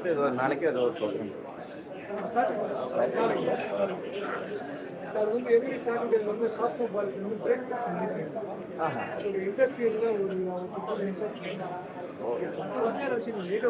இப்போ நாளைக்கு அது ஒரு ப்ரோக்ராம் அது வந்து எவ்ரி சாட்டர்டே வந்து காஸ்மோபாலிட்ல வந்து பிரேக்ஃபாஸ்ட் மீட்டிங் ஒரு இண்டஸ்ட்ரியலில் ஒரு வச்சு ஏதோ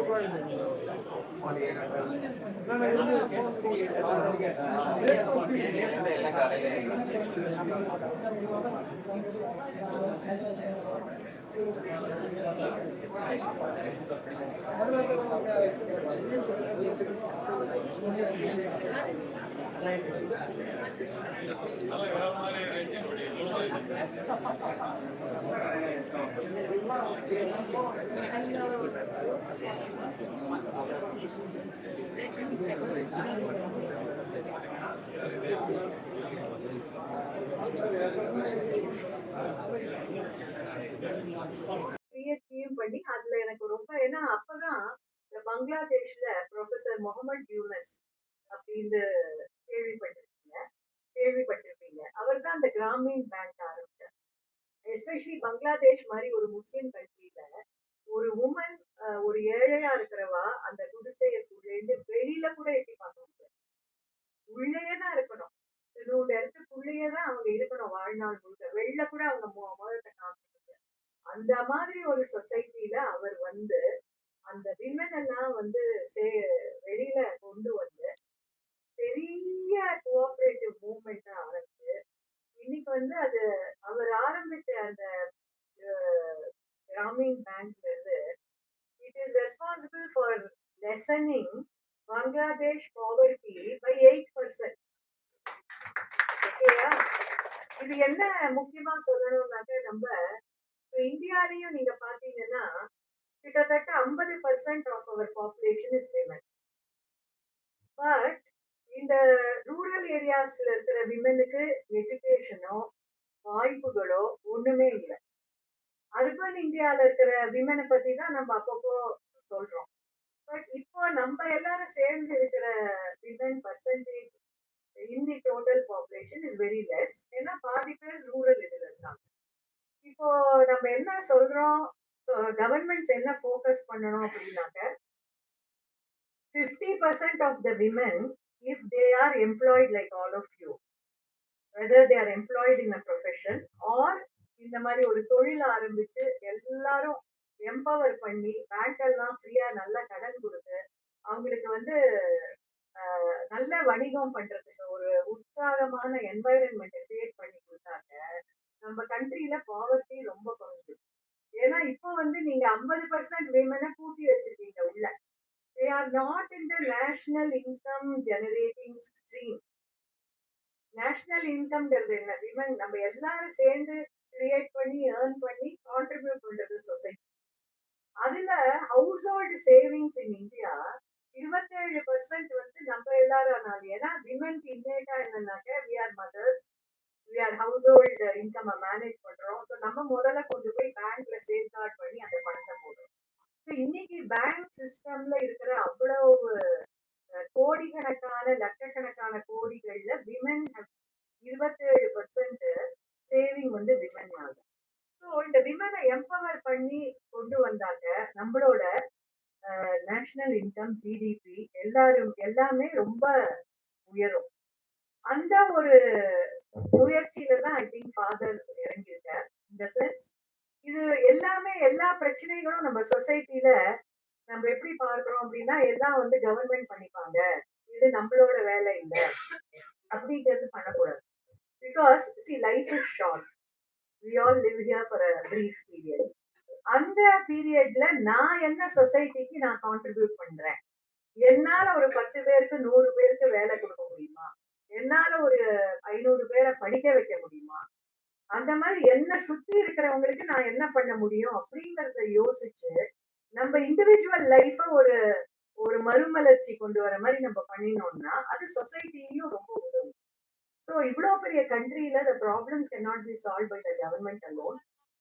பண்ணி அதுல எனக்கு ரொம்ப ஏன்னா அப்பதான் பங்களாதேஷ்ல ப்ரொஃபசர் முகமது யூனஸ் அப்படின்னு கேள்விப்பட்டிருப்பீங்க. அவர் தான் அந்த கிராமீன் பேங்க் ஆரம்பிச்சார். எஸ்பெஷலி பங்களாதேஷ் மாதிரி ஒரு முஸ்லிம் கண்ட்ரியில ஒரு உமன் ஒரு ஏழையா இருக்கிறவா அந்த குடிசையத்துள்ளேருந்து வெளியில கூட எட்டி பார்க்க முடியாது. உள்ளேயேதான் இருக்கணும். இன்னொரு இடத்துக்குள்ளேயேதான் அவங்க இருக்கணும் வாழ்நாள் முழுக்க. வெளில கூட அவங்க முகத்தை காமிக்க முடியாது. அந்த மாதிரி ஒரு சொசைட்டில அவர் வந்து அந்த விமன் எல்லாம் வந்து வெளியில கொண்டு வந்து பெரிய கோஆபரேட்டிவ் மூவ்மெண்ட் ஆரம்பிச்சு இன்னைக்கு வந்து அது அவர் ஆரம்பிச்ச அந்த கிராமீன் பேங்க்ல இருந்து it is responsible for lessening Bangladesh poverty by 8%. ஓகேயா? இது என்ன முக்கியமா சொல்லணும்னாக்க நம்ம இந்தியாலையும் நீங்க பாத்தீங்கன்னா கிட்டத்தட்ட 50% of our population is women. But இந்த ரூரல் ஏரியாஸ்ல இருக்கிற விமனுக்கு எஜுகேஷனோ வாய்ப்புகளோ ஒண்ணுமே இல்லை. அர்பன் இந்தியால இருக்கிற விமனை பத்தி தான் நம்ம அப்பப்போ சொல்றோம். பட் இப்போ நம்ம எல்லாரும் சேர்ந்து இருக்கிற women percentage in the total population is very less. ஏன்னா பாதி பேர் ரூரல் இதுல இருக்காங்க. இப்போ நம்ம என்ன சொல்றோம், கவர்மெண்ட்ஸ் என்ன ஃபோக்கஸ் பண்ணணும் அப்படின்னாக்க 50% of the women, if they are employed like all of you, whether they are employed in a profession or இந்த மாதிரி ஒரு தொழில் ஆரம்பிச்சு எல்லாரும் எம்பவர் பண்ணி பேங்க் எல்லாம் ஃப்ரீயா நல்ல கடன் கொடுத்து அவங்களுக்கு வந்து நல்ல வணிகம் பண்றதுக்கு ஒரு உற்சாகமான என்வாயரன்மெண்ட் கிரியேட் பண்ணி கொடுத்தாங்க நம்ம கண்ட்ரியில பாவர்ட்டி ரொம்ப குறைஞ்சிடும். ஏன்னா இப்போ வந்து நீங்க 50% விமனை கூட்டி வச்சிருக்கீங்க உள்ள. They are not in the national income generating stream. National income என்ன விமன் நம்ம எல்லாரும் சேர்ந்து கிரியேட் பண்ணி ஏர்ன் பண்ணி கான்ட்ரிபியூட் பண்றது சொசைட்டி. அதுல house hold savings in India 27% வந்து நம்ம எல்லாரும். ஏன்னா விமன்க்கு இன்னேட்டா என்னன்னாக்க we are mothers, we are household income manage பண்றோம். ஸோ நம்ம முதல்ல கொண்டு போய் பேங்க்ல சேஃப்கார்ட் பண்ணி அந்த பணத்தை போடுறோம். ஸோ இன்னைக்கு பேங்க் சிஸ்டம்ல இருக்கிற அவ்வளவு கோடிக்கணக்கான லட்சக்கணக்கான கோடிகள்ல விமன் 27% சேவிங் வந்து விமன்னால. ஸோ இந்த விமனை எம்பவர் பண்ணி கொண்டு வந்தாங்க நம்மளோட நேஷனல் இன்கம், ஜிடிபி எல்லாமே ரொம்ப உயரும். அந்த ஒரு முயற்சியில தான் ஐ திங்க் ஃபாதர் இறங்கியிருக்கார். இந்த சென்ஸ் இது எல்லாமே எல்லா பிரச்சனைகளும் நம்ம சொசைட்டில நம்ம எப்படி பார்க்கிறோம் அப்படின்னா எல்லாம் வந்து கவர்மெண்ட் பண்ணிப்பாங்க, இது நம்மளோட வேலை இல்லை அப்படிங்கிறது பண்ணக்கூடாது. Because see life is short, we all live here for a brief period. அந்த பீரியட்ல நான் என்ன சொசைட்டிக்கு நான் கான்ட்ரிபியூட் பண்றேன், என்னால ஒரு 10 பேருக்கு 100 பேருக்கு வேலை கொடுக்க முடியுமா, என்னால ஒரு 500 பேரை படிக்க வைக்க முடியுமா, அந்த மாதிரி என்ன சுத்தி இருக்கிறவங்களுக்கு நான் என்ன பண்ண முடியும் அப்படிங்கறத யோசிச்சு நம்ம இண்டிவிஜுவல் லைஃப ஒரு ஒரு மறுமலர்ச்சி கொண்டு வர மாதிரி நம்ம பண்ணினோம்னா அது சொசைட்டியும் ரொம்ப உதவும். ஸோ இவ்வளோ பெரிய கண்ட்ரியில the problems cannot be solved by the government alone.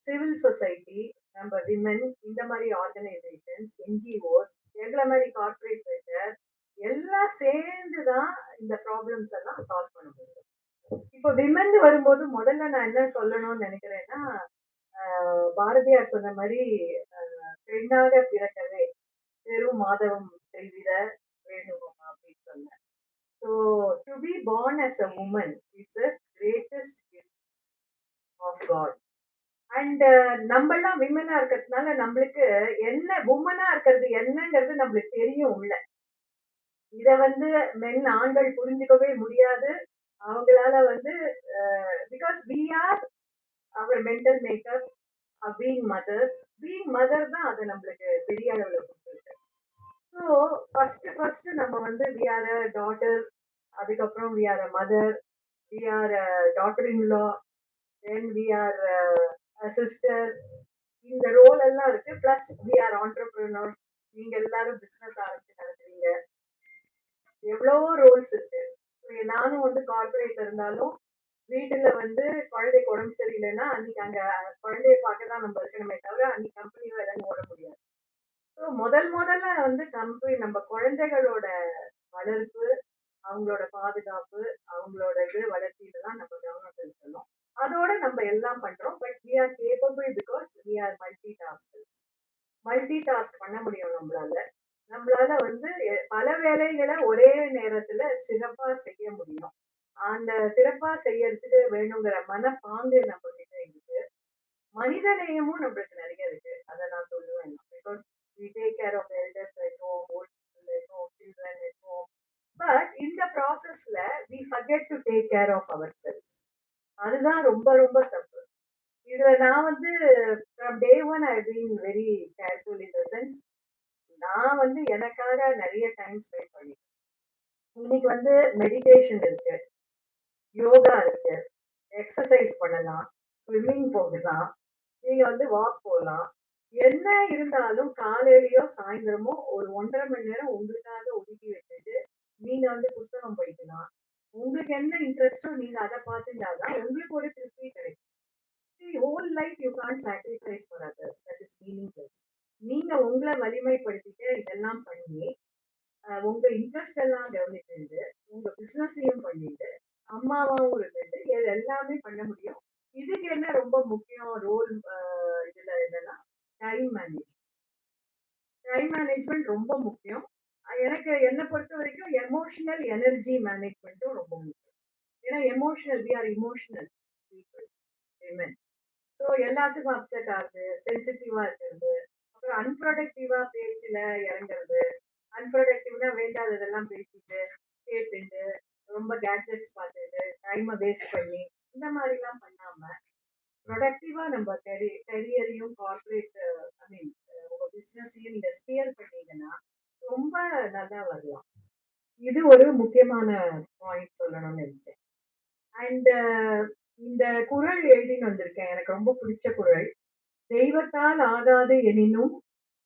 Civil society, நம்ம விமன், இந்த மாதிரி ஆர்கனைசேஷன்ஸ், என்ஜிஓஸ், எங்களை மாதிரி கார்பரேட் செக்டர் எல்லாம் சேர்ந்து தான் இந்த ப்ராப்ளம்ஸ் எல்லாம் சால்வ் பண்ண முடியும். இப்போ விமன் வரும்போது முதல்ல நான் என்ன சொல்லணும்னு நினைக்கிறேன்னா, பாரதியார் சொன்ன மாதிரி பெண்ணாக பிறக்கவே பெரும் மாதவம் செய்திட வேணுமா அப்படின்னு சொன்னேன். So to be born as a woman is the greatest gift of God. And நம்மெல்லாம் விமனா இருக்கிறதுனால நம்மளுக்கு என்ன உமனா இருக்கிறது என்னங்கிறது நம்மளுக்கு தெரியும் உள்ள. இத வந்து ஆண்கள் புரிஞ்சுக்கவே முடியாது. அவங்களால வந்து because we are our mental makeup, being mother தான் அது நம்மளுக்கு பெரிய அளவுல கொடுத்துருக்கு. ஸோ ஃபர்ஸ்ட் நம்ம வந்து வி ஆர் அ டாட்டர், அதுக்கப்புறம் we are a mother, we are a daughter in law, then we are sister. இந்த ரோல் எல்லாம் இருக்கு. பிளஸ் வி ஆர் ஆண்டர்பிரினர், நீங்க எல்லாரும் பிசினஸ் ஆரம்பிச்சு நடத்துறீங்க, எவ்வளவோ ரோல்ஸ் இருக்கு. நானும் வந்து கார்பரேட் இருந்தாலும் வீட்டுல வந்து குழந்தைக்கு உடம்பு சரியில்லைன்னா அன்னைக்கு அங்க குழந்தைய பார்க்க தான் நம்ம இருக்கணுமே தவிர அன்னைக்கு கம்பெனி வேலைன்னு ஓட முடியாது. ஸோ முதல்ல வந்து கம்பெனி நம்ம குழந்தைகளோட வளர்ப்பு, அவங்களோட பாதுகாப்பு, அவங்களோட வளர்ச்சியில தான் நம்ம கவனம் செலுத்தணும். அதோட நம்ம எல்லாம் பண்றோம். But we are capable because we are multi task பண்ண முடியும் நம்மளால வந்து பல வேலைகளை ஒரே நேரத்துல சிறப்பா செய்ய முடியும். அந்த சிறப்பா செய்யறதுக்கு வேணுங்கிற மனப்பாங்கு நம்ம கிட்ட இருக்கு. மனித நேயமும் நம்மளுக்கு நிறைய இருக்கு. அதை நான் சொல்லுவேன். Because we take care of elders at home, old people at home, children at home. But இந்த ப்ராசஸ்ல we forget to take care of ourselves. அதுதான் ரொம்ப ரொம்ப தப்பு. இதுல நான் வந்து from day one I have been very careful in the sense, நான் வந்து எனக்காக நிறைய டைம் ஸ்பெண்ட் பண்ணிட்டேன். இன்னைக்கு வந்து மெடிடேஷன் இருக்கு, யோகா இருக்கு, எக்ஸசைஸ் பண்ணலாம், ஸ்விம்மிங் போகலாம், நீங்க வந்து வாக் போகலாம். என்ன இருந்தாலும் காலையிலயோ சாயந்தரமோ ஒரு 1.5 மணி நேரம் உங்களுக்காக ஒதுக்கி வச்சுட்டு நீங்க வந்து புஸ்தகம் படிக்கலாம். உங்களுக்கு என்ன இன்ட்ரெஸ்டோ நீங்க அதை பார்த்துட்டாதான் உங்களுக்கு ஒரு திருப்தி கிடைக்கும். Whole life you can't sacrifice for others, that is meaningless. நீங்க உங்களை வலிமைப்படுத்திட்டு இதெல்லாம் பண்ணி உங்க இன்ட்ரெஸ்ட் எல்லாம் கவனிச்சுட்டு உங்க பிசினஸையும் பண்ணிட்டு அம்மாவாவும் இருந்துட்டு இது எல்லாமே பண்ண முடியும். இதுக்கு என்ன ரொம்ப முக்கியம் ரோல் இதுல என்னன்னா டைம் மேனேஜ்மெண்ட் ரொம்ப முக்கியம். எனக்கு என்னை பொறுத்த வரைக்கும் எமோஷனல் எனர்ஜி மேனேஜ்மெண்ட்டும் ரொம்ப முக்கியம். ஏன்னா we are emotional people, women. So எல்லாத்துக்கும் அப்செட் ஆகுது, சென்சிட்டிவா இருக்கிறது, அப்புறம் அன்ப்ரொடக்டிவா பேச்சுல இறங்குறது, அன்ப்ரொடக்டிவ்னா வேண்டாததெல்லாம் பேசிட்டு ரொம்ப கேட்ஜெட்ஸ் பார்த்துட்டு டைமை வேஸ்ட் பண்ணி இந்த மாதிரிலாம் பண்ணாம ப்ரொடக்டிவா நம்ம கரியரையும் கார்பரேட் ஐ மீன் உங்க பிசினஸையும் நீங்க ஸ்டியர் பண்ணீங்கன்னா ரொம்ப நல்லா வரலாம். இது ஒரு முக்கியமான பாயிண்ட் சொல்லணும்னு நினைச்சேன். அண்ட் இந்த குறள் எழுதின்னு வந்திருக்கேன், எனக்கு ரொம்ப பிடிச்ச குறள். தெய்வத்தால் ஆகாது எனினும்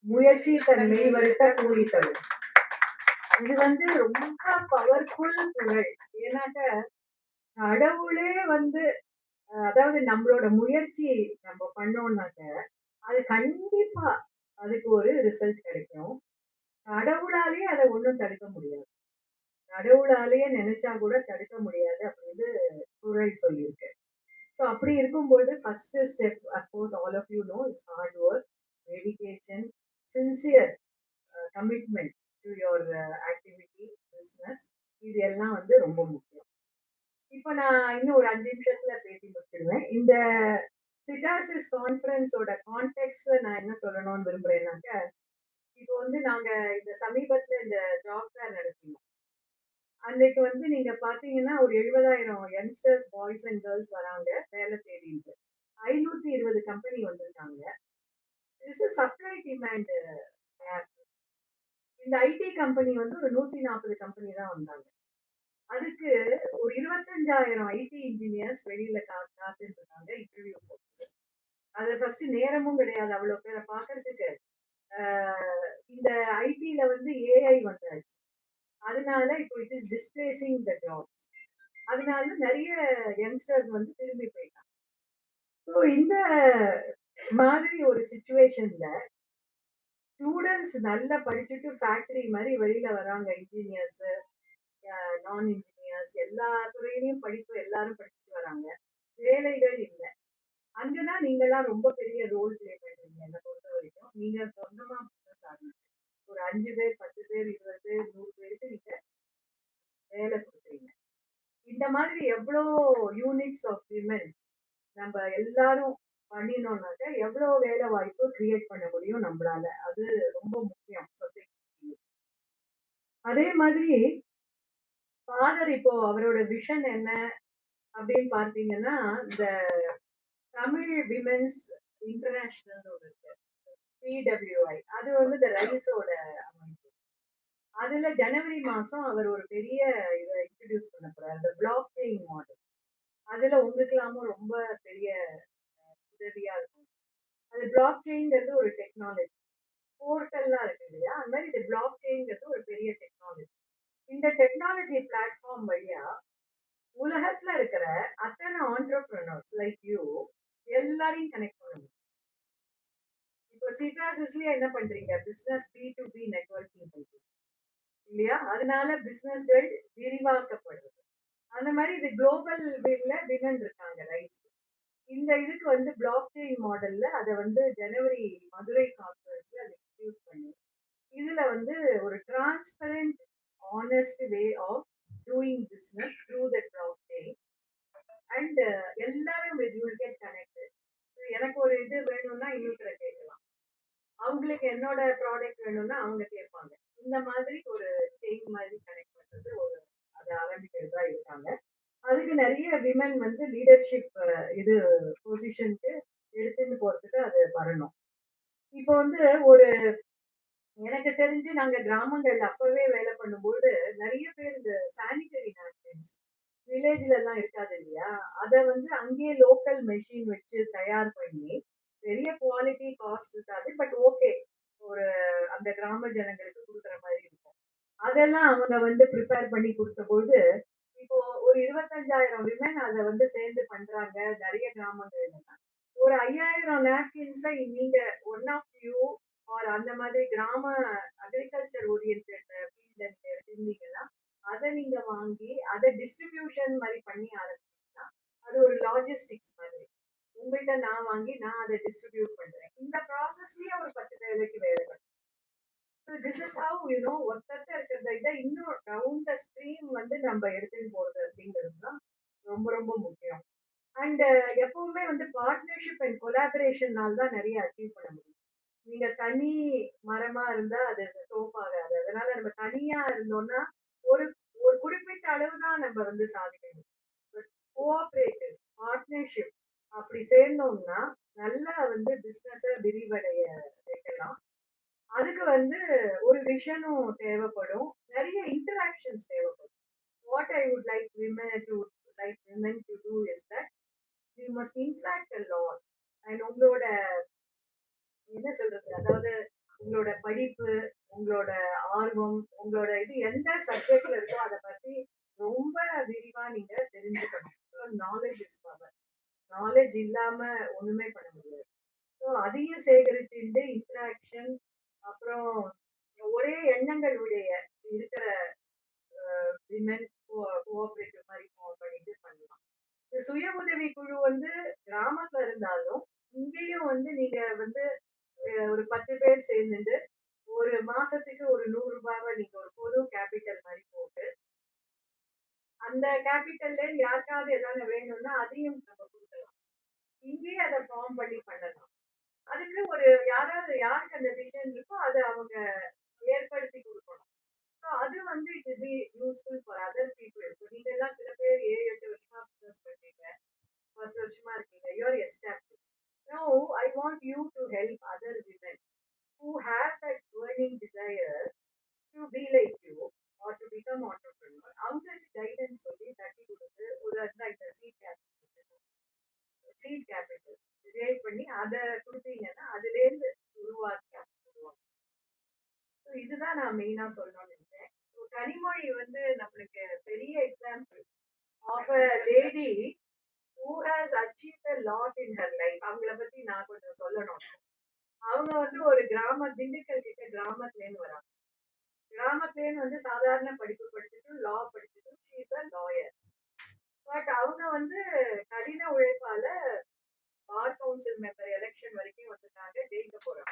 முயற்சி தன்மை வருத்த கூலி தரும். இது வந்து ரொம்ப பவர்ஃபுல் குறள். ஏன்னாக்க கடவுளே வந்து அதாவது நம்மளோட முயற்சி நம்ம பண்ணோம்னாக்க அது கண்டிப்பா அதுக்கு ஒரு ரிசல்ட் கிடைக்கும். கடவுளாலேயே அதை ஒன்றும் தடுக்க முடியாது, கடவுளாலேயே நினைச்சா கூட தடுக்க முடியாது அப்படின்னு குறள் சொல்லியிருக்கு. ஸோ அப்படி இருக்கும்போது first step of course all of you know is hard work, dedication, sincere commitment to your activity, business. இது எல்லாம் வந்து ரொம்ப முக்கியம். இப்போ நான் இன்னும் ஒரு 5 நிமிஷத்துல பேசி முடிச்சிருவேன். இந்த சிட்டாசிஸ் கான்ஃபரன்ஸோட கான்டெக்ட்ல நான் என்ன சொல்லணும்னு விரும்புறேன்னாக்க, இப்போ வந்து நாங்க இந்த சமீபத்துல இந்த ஜாப் ஃபேர் நடத்தினோம். அன்னைக்கு வந்து நீங்க பாத்தீங்கன்னா ஒரு 70,000 யங்ஸ்டர்ஸ் பாய்ஸ் அண்ட் கேர்ள்ஸ் வராங்க வேலை தேடிட்டு. 520 கம்பெனி வந்திருக்காங்க. It's supply demand. இந்த ஐடி கம்பெனி வந்து ஒரு 140 கம்பெனி தான் வந்தாங்க. அதுக்கு ஒரு 25,000 ஐடி இன்ஜினியர்ஸ் வெளியில காத்துட்டு இருக்காங்க இன்டர்வியூ போட்டு. அது ஃபர்ஸ்ட் நேரமும் கிடையாது அவ்வளவு பேரை பாக்குறதுக்கு. இந்த ஐடில வந்து ஏஐ வந்தாச்சு. அதனால இப்போ இட் இஸ் டிஸ்பிளேசிங் த ஜாப்ஸ். அதனால நிறைய யங்ஸ்டர்ஸ் வந்து திரும்பி போயிட்டாங்க. ஸோ இந்த மாதிரி ஒரு சுச்சுவேஷன்ல ஸ்டூடெண்ட்ஸ் நல்லா படிச்சுட்டு ஃபேக்டரி மாதிரி வெளியில வராங்க. இன்ஜினியர்ஸ், நான் இன்ஜினியர்ஸ், எல்லா துறையிலையும் படிப்பு எல்லாரும் படிச்சுட்டு வராங்க. வேலைகள் இல்லை. அங்கதான் நீங்கெல்லாம் ரொம்ப பெரிய ரோல் பிளே பண்றீங்க. என்னை பொறுத்த வரைக்கும் நீங்க சொந்தமா பிசினஸ் ஆரம்பிச்சு ஒரு 5 பேர் 10 பேர் 20 பேர் 100 பேருக்கு நீங்க வேலை கொடுக்குறீங்க. இந்த மாதிரி எவ்வளோ யூனிட்ஸ் ஆஃப் விமன் நம்ம எல்லாரும் பண்ணினோம்னாக்க எவ்வளோ வேலை வாய்ப்பு கிரியேட் பண்ண முடியும் நம்மளால. அது ரொம்ப முக்கியம் சொசைட்டி. அதே மாதிரி ஃபாதர் இப்போ அவரோட விஷன் என்ன அப்படின்னு பார்த்தீங்கன்னா, இந்த தமிழ் விமென்ஸ் இன்டர்நேஷனல் இருக்கு, பிடபிள்யூஐ. அது வந்து இந்த ரைஸோட அமைப்பு. அதுல ஜனவரி மாசம் அவர் ஒரு பெரிய இதை இன்ட்ரடியூஸ் பண்ண போறாரு, இந்த பிளாக் செயின் மாடல். அதுல உங்களுக்கெல்லாமும் ரொம்ப பெரிய உதவியா இருக்கும். அது பிளாக் செயின்ங்கிறது ஒரு டெக்னாலஜி. போர்ட்டல்லாம் இருக்கு இல்லையா, அந்த மாதிரி இந்த பிளாக் செயின்ங்கிறது ஒரு பெரிய டெக்னாலஜி. இந்த டெக்னாலஜி பிளாட்ஃபார்ம் வழியா உலகத்துல இருக்கிற அத்தனை ஆண்டர்பிரினர்ஸ் லைக் யூ எல்லாரையும் கனெக்ட் பண்ண முடியும். இப்போ சிகாசிஸ்லயே என்ன பண்றீங்க, பிசினஸ் B2B நெட்வொர்க்கிங் பண்றீங்க இல்லையா, அதனால பிசினஸ்கள் விரிவாக்கப்படுது. அந்த மாதிரி இது குளோபல் விமன் இருக்காங்க ரைட். இந்த இதுக்கு வந்து பிளாக் செயின் மாடல்ல அதை வந்து ஜனவரி மதுரை கான்ஃபரன்ஸ்ல அதை இன்ட்ரடியூஸ் பண்ணி இதுல வந்து ஒரு transparent honest way of doing business through the blockchain. And எல்லாரும் யூ வில் கெட் கனெக்டட். எனக்கு ஒரு இது வேணும்னா இன்னொருத்தரை கேட்கலாம், அவங்களுக்கு என்னோட ப்ராடக்ட் வேணும்னா அவங்க கேட்பாங்க. இந்த மாதிரி ஒரு செயின் மாதிரி கனெக்ட் பண்றது ஒரு அதை ஆரம்பிக்கிறதா இருக்காங்க. அதுக்கு நிறைய விமன் வந்து லீடர்ஷிப் இது பொசிஷனுக்கு எடுத்துன்னு போறதுக்கு அது வரணும். இப்போ வந்து ஒரு எனக்கு தெரிஞ்சு நாங்க கிராமங்கள்ல அப்பவே வேலை பண்ணும்போது நிறைய பேர் இந்த சானிட்டரி நாப்கின்ஸ் வில்லேஜ்ல எல்லாம் இருக்காது இல்லையா, அதை வந்து அங்கேயே லோக்கல் மெஷின் வச்சு தயார் பண்ணி பெரிய குவாலிட்டி காஸ்ட் இருக்காது, பட் ஓகே ஒரு அந்த கிராம ஜனங்களுக்கு கொடுக்குற மாதிரி இருக்கும். அதெல்லாம் அவங்க வந்து ப்ரிப்பேர் பண்ணி கொடுத்தபோது இப்போ ஒரு 25,000 விமன் அதை வந்து சேர்ந்து பண்றாங்க நிறைய கிராமங்கள்ல. ஒரு 5,000 நாப்கின்ஸை நீங்க ஒன் ஆஃப் யூ ஆர் அந்த மாதிரி கிராம அக்ரிகல்ச்சர் ஓரியன்ட் ஃபீல்ட்ல நீங்க இருந்தீங்கன்னா அதை நீங்க வாங்கி அதை டிஸ்ட்ரிபியூஷன் மாதிரி பண்ணி ஆரம்பிச்சீங்கன்னா அது ஒரு லாஜிஸ்டிக்ஸ் மாதிரி. உங்கள்கிட்ட நான் வாங்கி நான் அதை டிஸ்ட்ரிபியூட் பண்றேன். இந்த ப்ராசஸ்லயே ஒரு 10 வேலைக்கு வேலை பண்ணுறேன். This is how you know ஒருத்தர் இருக்கிறத இதை இன்னும் டவுன் த ஸ்ட்ரீம் வந்து நம்ம எடுத்துன்னு போறது அப்படிங்கிறது தான் ரொம்ப ரொம்ப முக்கியம். அண்ட் எப்பவுமே வந்து பார்ட்னர்ஷிப் அண்ட் கொலாபரேஷன்னால தான் நிறைய அச்சீவ் பண்ண முடியும். நீங்க தனி மரமா இருந்தா அது சோப் ஆகாது. அதனால நம்ம தனியா இருந்தோம்னா ஒரு ஒரு குறிப்பிட்ட அளவு தான் நம்ம வந்து சாதிக்க முடியும். கோஆபரேட்டிவ் பார்ட்னர்ஷிப் அப்படி சேர்ந்தோம்னா நல்லா வந்து பிசினஸ விரிவடைய வைக்கலாம். அதுக்கு வந்து ஒரு விஷனும் தேவைப்படும், நிறைய இன்டராக்ஷன்ஸ் தேவைப்படும். What I would like women to do is that we must interact a lot. And உங்களோட என்ன சொல்றது, அதாவது உங்களோட படிப்பு, உங்களோட ஆர்வம், உங்களோட இது எந்த சப்ஜெக்ட்ல இருக்கோ அதை பத்தி ரொம்ப விரிவா நீங்க தெரிஞ்சுக்கணும். Knowledge is power. நாலேஜ் இல்லாம ஒண்ணுமே பண்ண முடியாது. ஸோ அதையும் சேகரிச்சுட்டு இன்ட்ராக்ஷன், அப்புறம் ஒரே எண்ணங்கள் உடைய இருக்கிற விமன் கோஆபரேட்டிவ் மாதிரி பண்ணிட்டு பண்ணலாம். இந்த சுய உதவி குழு வந்து கிராமத்துல இருந்தாலும் இங்கேயும் வந்து நீங்க வந்து ஒரு 10 பேர் சேர்ந்துட்டு ஒரு மாசத்துக்கு ஒரு 100 ரூபாவை நீங்க ஒரு பொது கேபிட்டல் மாதிரி போட்டு அந்த கேபிட்டல்ல யாருக்காவது ஏதாவது வேணும்னா அதையும் நம்ம கொடுக்கலாம். இங்கேயே அதை ஃபார்ம் பண்ணி பண்ணலாம். அதுக்கு ஒரு யாருக்கு அந்த விஷன் இருக்கோ அதை அவங்க ஏற்படுத்தி கொடுக்கணும். ஸோ அது வந்து it be useful for other people. இப்போ நீங்க எல்லாம் சில பேர் 7-8 வருஷமா பிசினஸ் பண்றீங்க, 10 வருஷமா இருக்கீங்க, you're established. No, I want you to help other women who have that burning desire to be like you or to become entrepreneur. அவங்களுக்கு கைடன்ஸ் சொல்லி தட்டி கொடுத்து ஒரு இந்த சீட் கேபிட்டல் கிரியேட் பண்ணி அதை கொடுத்தீங்கன்னா அதுலேருந்து உருவாக்கி சொல்லுவாங்க. ஸோ இதுதான் நான் மெயினா சொல்லணும்னு நினைச்சேன். கனிமொழி வந்து நம்மளுக்கு பெரிய example of a lady who has achieved a lot in her life. அவங்கள பத்தி நான் கொஞ்சம் சொல்லணும். அவங்க வந்து ஒரு திண்டுக்கல் கிட்ட கிராமத்துலேருந்து வராங்க. கிராமத்துலேருந்து வந்து சாதாரண படிப்பு படிச்சுட்டு லா படிச்சுட்டு she is a lawyer. But அவங்க வந்து கடின உழைப்பால பார் கவுன்சில் மெம்பர் எலெக்ஷன் வரைக்கும் வந்துட்டாங்க, ஜெயிக்க போறாங்க.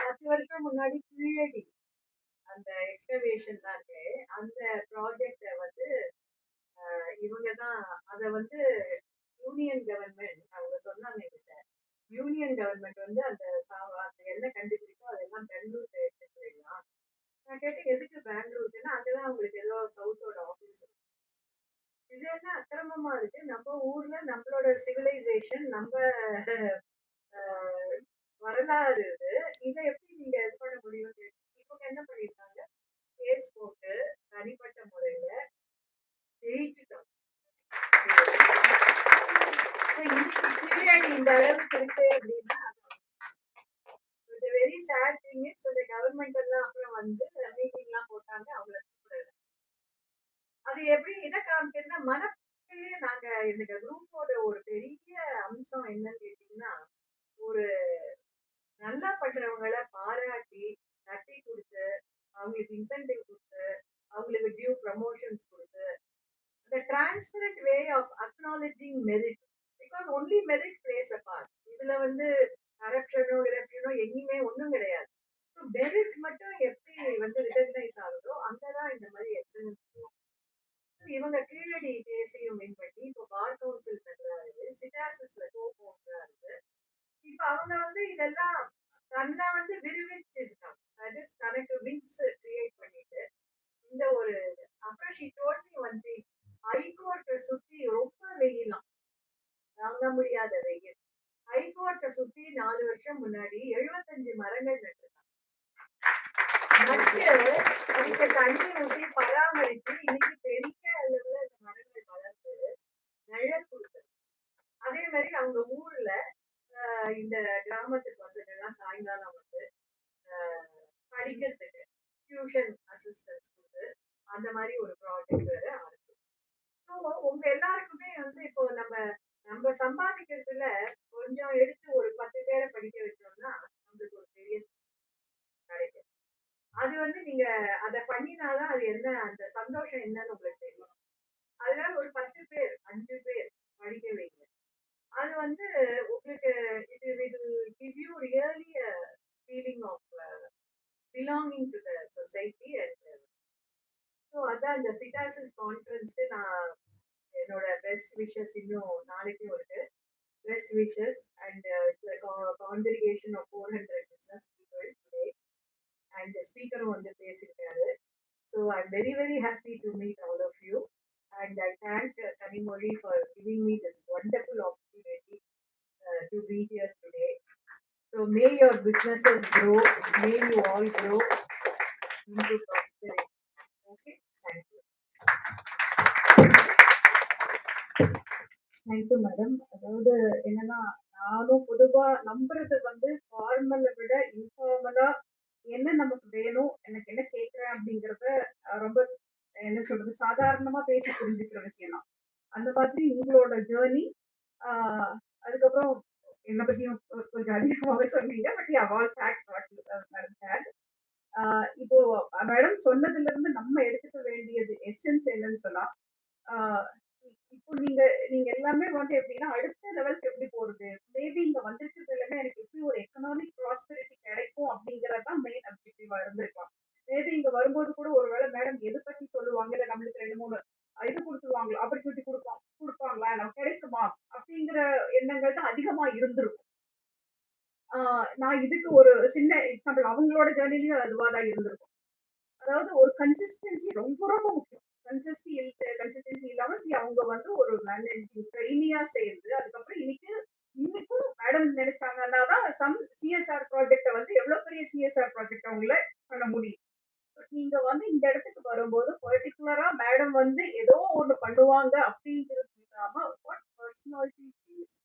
10 வருஷம் முன்னாடி கீழடி அந்த எக்ஸ்கவேஷன் தான் இருக்கு, அந்த ப்ராஜெக்ட வந்து இவங்க தான் அதை வந்து யூனியன் கவர்மெண்ட் அவங்க சொன்னாங்க என்கிட்ட. யூனியன் கவர்மெண்ட் வந்து அந்த என்ன கண்டுபிடிச்சோ அதெல்லாம் பெங்களூர்ல எடுத்துட்டு போயிடலாம். நான் கேட்டேன் எதுக்கு பெங்களூருக்குன்னா அங்கதான் அவங்களுக்கு ஏதோ சவுத்தோட ஆபீஸ். இது என்ன அக்கிரமமா இருக்கு, நம்ம ஊர்ல நம்மளோட சிவிலைசேஷன் நம்ம வரலாறு இது, இதை எப்படி நீங்க இது பண்ண முடியும்? இவங்க என்ன பண்ணிருக்காங்க, கேஸ் போட்டு தனிப்பட்ட முறையில ஜெயிச்சுட்டோம். இந்த அளவுக்கு இருக்கு அப்படின்னா வெரி சேட் திங் இஸ் அந்த கவர்மெண்ட் எல்லாம் அப்புறம் வந்து மீட்டிங் எல்லாம் போட்டாங்க, அவங்கள கூப்பிடல. அது எப்படி இதை காமிக்கிறதுனா மனப்பே நாங்க இந்த குரூப்போட ஒரு பெரிய அம்சம் என்னன்னு கேட்டீங்கன்னா, ஒரு நல்லா பண்றவங்களை பாராட்டி தட்டி கொடுத்து அவங்களுக்கு இன்சென்டிவ் கொடுத்து அவங்களுக்கு டியூ ப்ரமோஷன்ஸ் கொடுத்து the transparent way of acknowledging merit, because only merit plays a part. இதுல வந்து கரப்ஷனோ இரப்ஷனோ எங்கேயுமே ஒன்றும் கிடையாது. ஸோ மெரிட் மட்டும் எப்படி வந்து ரிகக்னைஸ் ஆகுதோ அங்கதான் இந்த மாதிரி எக்ஸலன்ஸ் போகும். இவங்க கீழடி தேசியம் வின் பண்ணி இப்போ பார் கவுன்சில் மெம்பராகுது, சிட்டாசிஸ்ல கோபோன்றாரு. இப்போ அவங்க வந்து இதெல்லாம் தன்னை வந்து விரிவிச்சிருக்காங்க, அது தனக்கு விங்ஸ் கிரியேட் பண்ணிட்டு இந்த ஒரு. அப்புறம் she told me one thing, ஹைகோர்ட்டை சுத்தி ரொம்ப வெயிலாம், தாங்க முடியாத வெயில். ஹைகோர்ட்டை சுத்தி 4 வருஷம் முன்னாடி 75 மரங்கள் நட்டுருக்காங்க. அதுக்கு தண்ணி ஊற்றி பராமரித்து இன்னைக்கு பெரிய அளவுல இந்த மரங்கள் வளர்ந்து நிழல் கொடுத்தது. அதே மாதிரி அவங்க ஊர்ல இந்த கிராமத்து பசங்க எல்லாம் சாயங்காலம் வந்து படிக்கிறதுக்கு டியூஷன் அசிஸ்டன்ஸ் கொடுத்து அந்த மாதிரி ஒரு ப்ராஜெக்ட் வேற ஆரம்பிச்சு. ஸோ உங்க எல்லாருக்குமே வந்து இப்போ நம்ம சம்பாதிக்கிறதுல கொஞ்சம் எடுத்து ஒரு 10 பேரை படிக்க வச்சோம்னா நம்மளுக்கு ஒரு பெரிய கிடைக்கும். அது வந்து நீங்க அதை பண்ணினாதான் அது என்ன அந்த சந்தோஷம் என்னன்னு உங்களுக்கு தெரியும். அதனால ஒரு 10 பேர் 5 பேர் படிக்க வைங்க. அது வந்து உங்களுக்கு it will give you really a feeling of belonging to the society. And so அதான் இந்த சிட்டாசிஸ் கான்ஃபரன்ஸ்க்கு நான் என்னோட பெஸ்ட் விஷஸ் இன்னும் நாளைக்கும் இருக்கு. Best wishes and congregation of 400 business people today and ஸ்பீக்கரும் வந்து பேசியிருக்காரு. So I am very very happy to meet all of you and I thank Kanimozhi for giving me this wonderful opportunity to be here today. So may your businesses grow, may you all grow into prosperity. Okay, thank you. Thank you madam. அதாவது என்னன்னா, நானும் பொதுவா நம்புறது வந்து ஃபார்மலை விட இன்ஃபார்மலா என்ன நமக்கு வேணும், எனக்கு என்ன கேட்குறேன் அப்படிங்கிறத ரொம்ப என்ன சொல்றது சாதாரணமா பேசி புரிஞ்சுக்கிற விஷயம் தான். அந்த மாதிரி உங்களோட ஜேர்னி, அதுக்கப்புறம் என்னை பத்தியும் கொஞ்சம் அதிகமாகவே சொன்னீங்க. But all facts what you have. இப்போ மேடம் சொன்னதுல இருந்து நம்ம எடுத்துக்க வேண்டியது எசன்ஸ் என்னன்னு சொன்னா, ஆஹ் இப்போ நீங்க நீங்க எல்லாமே வந்து எப்படின்னா அடுத்த லெவலுக்கு எப்படி போறது, மேபி இங்க வந்திருக்கிறது எல்லாமே எனக்கு எப்படி ஒரு எக்கனாமிக் ப்ராஸ்பெரிட்டி கிடைக்கும் அப்படிங்கறதுதான் மெயின் அப்ஜெக்டிவா இருந்திருக்கலாம். மேபி இங்க வரும்போது கூட ஒருவேளை மேடம் எது பத்தி சொல்லுவாங்க, இல்ல நம்மளுக்கு ரெண்டு மூணு இது கொடுத்துருவாங்களா, ஆப்பர்ச்சுனிட்டி கொடுப்பாங்களா, நமக்கு கிடைக்குமா அப்படிங்கிற எண்ணங்கள் தான் அதிகமா இருந்திருக்கும். நான் இதுக்கு ஒரு சின்ன எக்ஸாம்பிள் அவங்களோட ஜேர்னிலையும் அதுவா தான் இருந்திருக்கும். அதாவது ஒரு கன்சிஸ்டன்சி ரொம்ப ரொம்ப முக்கியம். கன்சிஸ்டன்சி இல்லாம அவங்க வந்து ஒரு மேனேஜிங் ட்ரெயினியா சேர்ந்து அதுக்கப்புறம் இன்னைக்கும் மேடம் நினைச்சாங்கன்னா தான் சம் சிஎஸ்ஆர் ப்ராஜெக்ட வந்து எவ்வளவு பெரிய சிஎஸ்ஆர் ப்ராஜெக்ட் அவங்கள பண்ண முடியும். நீங்க வந்து இந்த இடத்துக்கு வரும்போது பர்டிகுலரா மேடம் வந்து ஏதோ ஒண்ணு பண்ணுவாங்க அப்படிங்கிறது இல்லாம what personality is,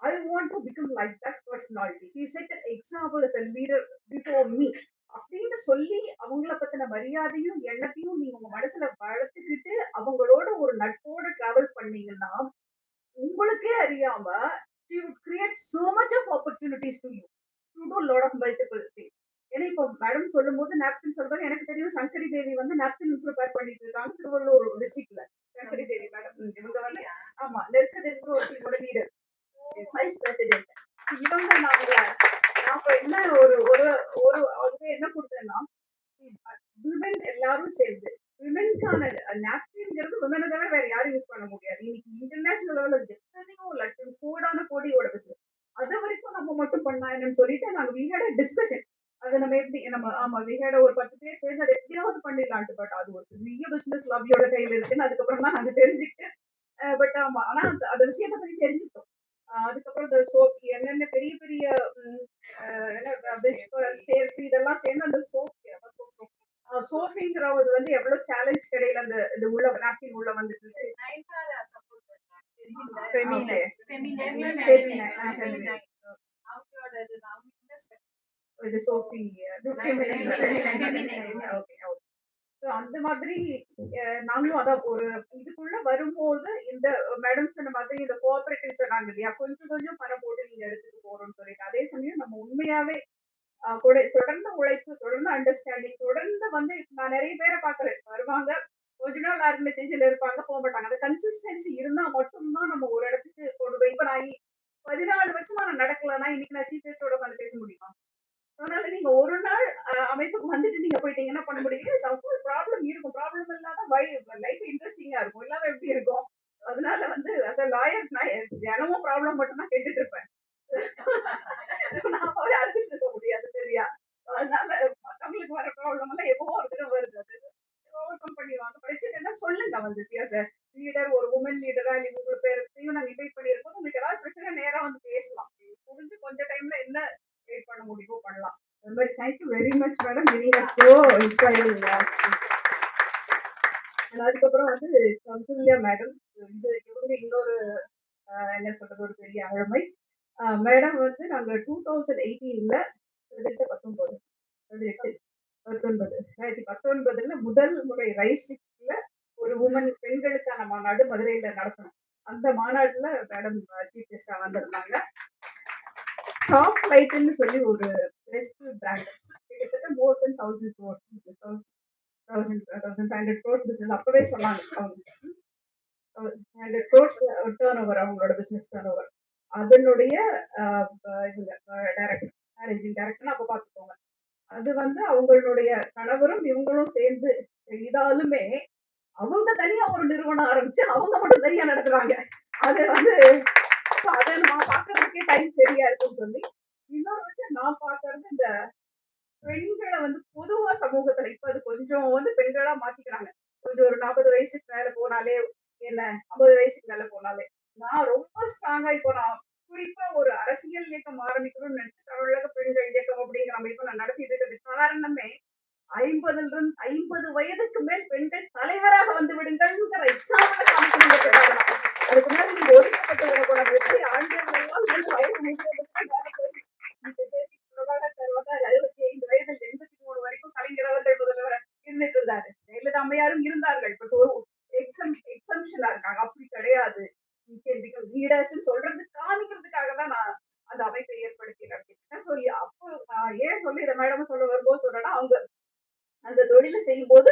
I want to become like that personality. He set an example as a leader before me. அப்படின்னு சொல்லி அவங்கள பத்தின மரியாதையும் எண்ணத்தையும் நீங்க உங்க மனசுல வளர்த்துக்கிட்டு அவங்களோட ஒரு நட்போட டிராவல் பண்ணீங்கன்னா உங்களுக்கே அறியாம she would create so much of opportunities to you to do lot of multiple things. ஏன்னா இப்போ மேடம் சொல்லும் போது நாப்கின் சொல்றாங்க, எனக்கு தெரியும் சங்கரி தேவி வந்து நாப்கின் ப்ரிப்பேர் பண்ணிட்டு இருக்காங்க திருவள்ளூர் டிஸ்ட்ரிக்ட்ல. சங்கரி தேவி மேடம் இவங்க வந்து ஆமா நெருக்கடி ஒரு டீமோட லீடர், வைஸ் பிரசிடென்ட். இவங்க நாம என்ன ஒரு ஒரு ஒரு வந்து என்ன கொடுத்தேன்னா விமன் எல்லாரும் சேர்ந்து விமென்கான நாப்கின்ங்கிறது விமனை தவிர வேற யாரும் யூஸ் பண்ண முடியாது. இன்னைக்கு இன்டர்நேஷனல் லெவல்ல எத்தனையோ லட்சம் கோடான கோடியோட பிசினஸ் அது வரைக்கும் நம்ம மட்டும் பண்ணா என்னன்னு சொல்லிட்டு நாங்க we had a discussion. அதை நம்ம எப்படி நம்ம ஆமா we had ஒரு 10 பேர் சேர்ந்து அதை எப்படியாவது பண்ணிடலான்ட்டு. பட் அது ஒரு பெரிய பிசினஸ் லாபியோட கையில இருக்குன்னு அதுக்கப்புறம் தான் நாங்க தெரிஞ்சுக்கிட்டு பட் ஆமா ஆனா அந்த விஷயத்தை பத்தி தெரிஞ்சுக்கிட்டோம். அதுக்கப்புறம் இந்த சோப் என்னென்ன பெரிய பெரிய இதெல்லாம் சேர்ந்து அந்த சோஃபிங்கிறது வந்து எவ்வளவு சேலஞ்ச் கிடையில அந்த இது உள்ள நாப்கின் உள்ள வந்துட்டு இது சோஃபி அந்த மாதிரி நாங்களும் அதான் ஒரு இதுக்குள்ள வரும்போது இந்த மேடம் சொன்ன மாதிரி இந்த கோஆபரேட்டிவ் சொன்னாங்க இல்லையா, கொஞ்சம் கொஞ்சம் பணம் போட்டு நீங்க எடுத்துட்டு போறோம்னு சொல்லிட்டு அதே சமயம் நம்ம உண்மையாவே தொடர்ந்து உழைப்பு, தொடர்ந்து அண்டர்ஸ்டாண்டிங், தொடர்ந்து வந்து நான் நிறைய பேரை பாக்குறேன் வருவாங்க கொஞ்ச நாள் ஆர்கனைசேஷன்ல இருப்பாங்க போக மாட்டாங்க. அந்த கன்சிஸ்டன்சி இருந்தா மட்டும்தான் நம்ம ஒரு இடத்துக்கு கொண்டு போய் இப்ப நான் 14 வருஷமா நான் நடக்கலன்னா இன்னைக்கு நான் சீஃப் கெஸ்டோட உட்காந்து பேச முடியுமா? அதனால நீங்க ஒரு நாள் அமைப்புக்கு வந்துட்டு நீங்க போயிட்டீங்க என்ன பண்ண முடியும்? சப்போஸ் ப்ராப்ளம் இருக்கும், ப்ராப்ளம் இல்லாத லைஃப் இன்ட்ரெஸ்டிங்கா இருக்கும், இல்லாம எப்படி இருக்கும்? அதனால வந்து அஸ் அ லாயர் நான் தினமும் ப்ராப்ளம் மட்டும் தான் கேட்டுட்டு இருப்பேன். நான் போய் அழுதுட்டு இருக்க முடியாது சரியா? அதனால மத்தவங்களுக்கு வர ப்ராப்ளம் எல்லாம் எப்பவோ ஒரு தடவை வருது, அது ஓவர் கம் பண்ணிடுவாங்க. பிரச்சனைன்னா சொல்லுங்க வந்து லீடர் ஒரு உமன் லீடரா இல்ல உங்க பேரையும் நாங்க இன்வைட் பண்ணியிருக்கோம். உங்களுக்கு ஏதாவது பிரச்சனை நேரா வந்து பேசலாம். முடிஞ்சு கொஞ்ச டைம்ல என்ன வெயிட் பண்ண முடியுமோ பண்ணலாம். அது மாதிரி thank you very much madam, giving us so inspiring. அதுக்கப்புறம் வந்து கௌசல்யா மேடம், இது இவங்க இன்னொரு என்ன சொல்றது ஒரு பெரிய ஆளுமை. மேடம் வந்து நாங்க 2018ல 2019 முதல் முறை ரைசிக்ல ஒரு உமன் பெண்களுக்கான மாநாடு மதுரையில நடத்தணும். அந்த மாநாடுல மேடம் சீஃப் கெஸ்டா வந்திருந்தாங்க. டாப் லைட்னு சொல்லி ஒரு பெஸ்ட் பிராண்ட் கிட்டத்தட்ட மோர் தென் 1000 crores 1500 crores பிசினஸ் அப்பவே சொன்னாங்க. அவங்க 100 crores டர்ன் ஓவர் அவங்களோட பிசினஸ் டர்ன் ஓவர். அதனுடைய டைரக்டர் மேனேஜிங் டைரக்டர் அப்ப பாத்துக்கோங்க. அது வந்து அவங்களுடைய கணவரும் இவங்களும் சேர்ந்து செய்தாலுமே அவங்க தனியா ஒரு நிறுவனம் ஆரம்பிச்சு அவங்க மட்டும் தனியா நடத்துறாங்க. அது வந்து அதை நான் பாக்குறதுக்கே டைம் சரியா இருக்குன்னு சொல்லி இன்னொரு விஷயம் நான் பாக்குறது இந்த பெண்களை வந்து பொதுவா சமூகத்துல இப்ப அது கொஞ்சம் வந்து பெண்களா மாத்திக்கிறாங்க. கொஞ்சம் ஒரு 40 வயசுக்கு மேல போனாலே என்ன 50 வயசுக்கு மேல போனாலே நான் ரொம்ப ஸ்ட்ராங்கா இப்போ நான் குறிப்பா ஒரு அரசியல் இயக்கம் ஆரம்பிக்கணும்னு நினைச்சு தமிழக பெண்கள் இயக்கம் அப்படிங்கிற அமைப்பு நான் நடத்திட்டு இருக்கிறது காரணமே 50 வயதுக்கு மேல் பெண்கள் தலைவராக வந்து விடுங்கள்ங்கிற எக்ஸாம்பிள் காமிக்கணும். அதுக்கு மேல நீங்க ஒதுக்கப்பட்டு விடக்கூடாது. எப்படி ஆண்கள் வயது 65 வயதில் 83 வரைக்கும் கலைஞர் அவர்கள் முதல்வர் இருந்துட்டு இருந்தாரு. ஜெயலலிதா அம்மையாரும் இருந்தார்கள். பட் ஒரு எக்ஸம்ஷனா இருக்காங்க. அப்படி கிடையாது. லீடர்ஸ் சொல்றது காமிக்கிறதுக்காக தான் நான் அந்த அமைப்பை ஏற்படுத்தி நடத்திருக்கேன். ஸோ அப்போ ஏன் சொல்லி இதை மேடம் சொல்ல வரும்போது சொல்றேன்னா, அவங்க அந்த தொழிலை செய்யும்போது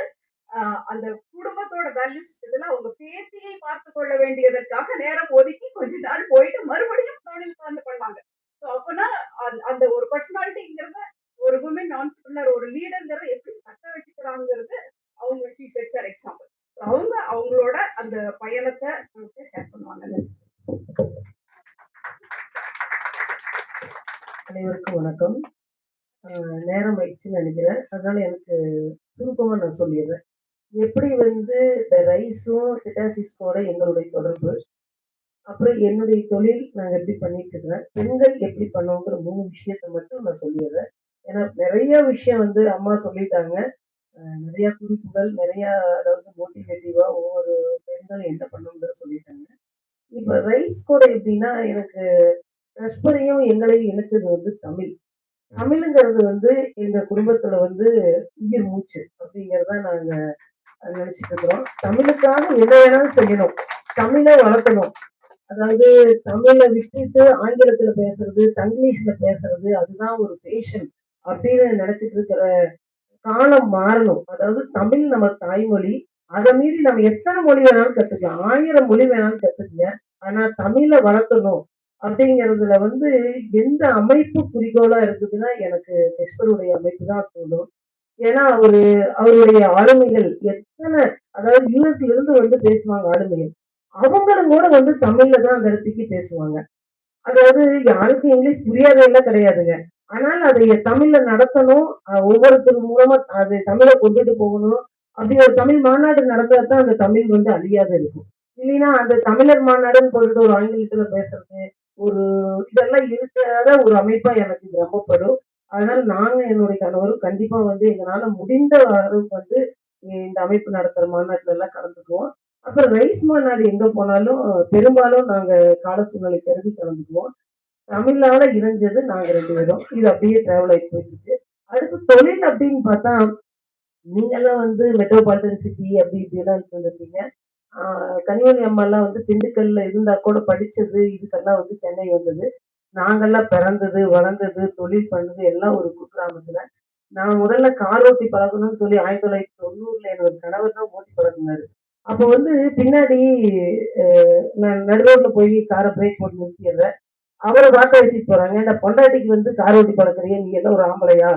அந்த குடும்பத்தோட வேல்யூஸ் இதெல்லாம் அவங்க பேத்தியை பார்த்து கொள்ள வேண்டியதற்காக நேரம் ஒதுக்கி கொஞ்ச நாள் போயிட்டு மறுபடியும் தொழில் வந்து பண்ணாங்க. ஸோ அப்பனா அந்த ஒரு பர்சனாலிட்டிங்கிறத ஒரு விமன் ஆண்டர்பிரினர் ஒரு லீடர்ங்கிறத எப்படி தக்க வச்சுக்கிறாங்கிறது அவங்க ஷீ செட்ஸ் ஆர் எக்ஸாம்பிள். அவங்க அவங்களோட அந்த பயணத்தை ஷேர் பண்ணுவாங்க. அனைவருக்கும் வணக்கம். நேரம் ஆயிடுச்சுன்னு நினைக்கிறேன். அதனால எனக்கு சுருக்கமா நான் சொல்லிடுறேன். எப்படி வந்து இந்த ரைஸும் சிட்டாசிஸ்கோட எங்களுடைய தொடர்பு, அப்புறம் என்னுடைய தொழில் நாங்க எப்படி பண்ணிட்டு இருக்கிறேன், பெண்கள் எப்படி பண்ணுவோங்கிற 3 விஷயத்த மட்டும் நான் சொல்லிடுறேன். ஏன்னா நிறைய விஷயம் வந்து அம்மா சொல்லிட்டாங்க. நிறைய குறிப்புகள், நிறைய அதாவது மோட்டிவேட்டிவா ஒவ்வொரு பெண்களும் என்ன பண்ணணுங்கிறத சொல்லிட்டாங்க. இப்ப ரைஸ் கூட எப்படின்னா, எனக்கு கஸ்பரையும் எங்களையும் இணைச்சது வந்து தமிழ். தமிழுங்கிறது வந்து எங்க குடும்பத்துல வந்து உயிர் மூச்சு அப்படிங்கிறத நாங்க நினைச்சிட்டு இருக்கிறோம். தமிழுக்காக என்ன வேணாலும் செய்யணும், தமிழை வளர்க்கணும். அதாவது தமிழை விட்டுட்டு ஆங்கிலத்துல பேசுறது, தங்கிலீஷ்ல பேசுறது அதுதான் ஒரு பேஷன் அப்படின்னு நினைச்சிட்டு இருக்கிற காலம் மாறணும். அதாவது தமிழ் நம்ம தாய்மொழி. அதை மீறி நம்ம எத்தனை மொழி வேணாலும் கத்துக்கலாம், 1000 மொழி வேணாலும் கத்துக்கங்க. ஆனா தமிழை வளர்க்கணும் அப்படிங்கிறதுல வந்து எந்த அமைப்பு குறிக்கோளா இருக்குதுன்னா எனக்கு கெஸ்பருடைய அமைப்பு தான் தோணும். ஏன்னா அவருடைய ஆளுமைகள் எத்தனை, அதாவது யூஎஸ்ல இருந்து வந்து பேசுவாங்க ஆளுமைகள். அவங்களும் கூட வந்து தமிழ்ல தான் அந்த இடத்துக்கு பேசுவாங்க. அதாவது யாருக்கும் இங்கிலீஷ் புரியாதெல்லாம் கிடையாதுங்க. ஆனால் அதை தமிழ்ல நடத்தணும், ஒவ்வொருத்தர் மூலமா அது தமிழை கொண்டுட்டு போகணும். அப்படி ஒரு தமிழ் மாநாடு நடந்தா தான் அந்த தமிழ் வந்து அழியாத இருக்கும். இல்லைன்னா அந்த தமிழர் மாநாடுன்னு சொல்லிட்டு ஒரு ஆங்கிலத்துல பேசுறது, ஒரு இதெல்லாம் இருக்காத ஒரு அமைப்பா எனக்கு இது ரொம்பப்படும். அதனால நாங்க என்னுடைய கணவரும் கண்டிப்பா வந்து எங்களால முடிந்த அளவுக்கு வந்து இந்த அமைப்பு நடத்துற மாநாட்டுல எல்லாம் கலந்துக்குவோம். அப்புறம் ரைஸ் மாநாடு எங்க போனாலும் பெரும்பாலும் நாங்க கால சூழ்நிலை கருதி கலந்துக்குவோம். தமிழால இணைஞ்சது நாங்க 2 பேரும். இது அப்படியே டிராவல் ஆகி போயிட்டு இருக்கு. அடுத்து தொழில் அப்படின்னு பார்த்தா, நீங்கெல்லாம் வந்து மெட்ரோபாலிட்டன் சிட்டி அப்படி இப்படிலாம் இருந்திருக்கீங்க. கனிமொழி அம்மாலாம் வந்து திண்டுக்கல்ல இருந்தா கூட படிச்சது இதுக்கெல்லாம் வந்து சென்னை வந்தது. நாங்கெல்லாம் பிறந்தது, வளர்ந்தது, தொழில் பண்ணது எல்லாம் ஒரு குக்கிராமத்துல. நான் முதல்ல கார் ஓட்டி பழகணும்னு சொல்லி 1990ல என்னோட கணவர் தான் ஓட்டி பழகுனாரு. அப்போ வந்து பின்னாடி நான் நடு ரோட்ல போய் காரை பிரேக் போட்டு நிறுத்திடுறேன். அவரை வாட்ட வச்சுட்டு போறாங்க. இந்த பொண்டாட்டிக்கு வந்து கார் ஓட்டி பழக்கறிய, நீ எல்லாம் ஒரு ஆம்பளையா